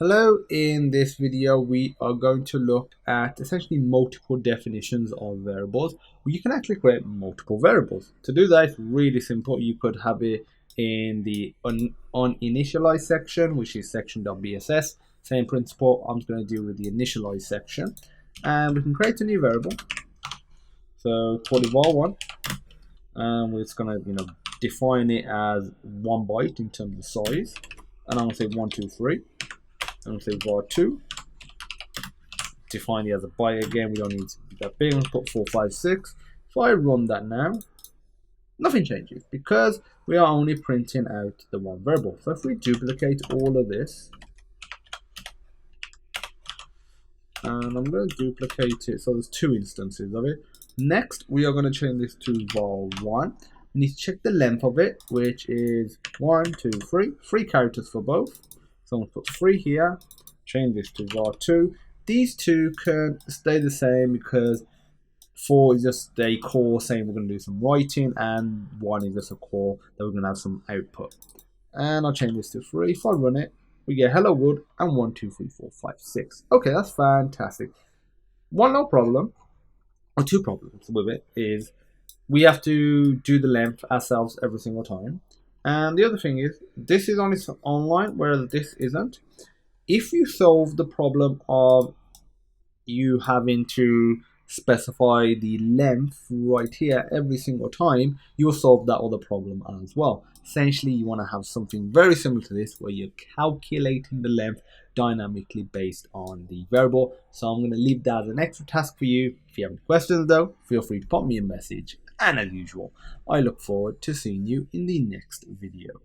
Hello, in this video we are going to look at essentially multiple definitions of variables where you can actually create multiple variables. To do that, it's really simple. You could have it in the uninitialized section, which is section.bss. Same principle, I'm going to deal with the initialized section. And we can create a new variable. So call it var1, and we're just going to define it as 1 byte in terms of size. And I'm going to say 1, 2, 3. I'm going to say var2, define it as a byte again, we don't need to be that big. I'm going to put 4, 5, 6. If I run that now, nothing changes because we are only printing out the one variable. So if we duplicate all of this, and I'm going to duplicate it, so there's 2 instances of it. Next, we are going to change this to var1. We need to check the length of it, which is 1, 2, 3, 3 characters for both. So I'm going to put 3 here, change this to var2. These two can stay the same because 4 is just a call saying we're going to do some writing, and 1 is just a call that we're going to have some output. And I'll change this to 3. If I run it, we get hello world and 1, 2, 3, 4, 5, 6. Okay, that's fantastic. One little problem, or 2 problems with it, is we have to do the length ourselves every single time. And the other thing is, this is only online, whereas this isn't. If you solve the problem of you having to specify the length right here every single time, you'll solve that other problem as well. Essentially, you want to have something very similar to this, where you're calculating the length dynamically based on the variable. So I'm going to leave that as an extra task for you. If you have any questions though, feel free to pop me a message. And as usual, I look forward to seeing you in the next video.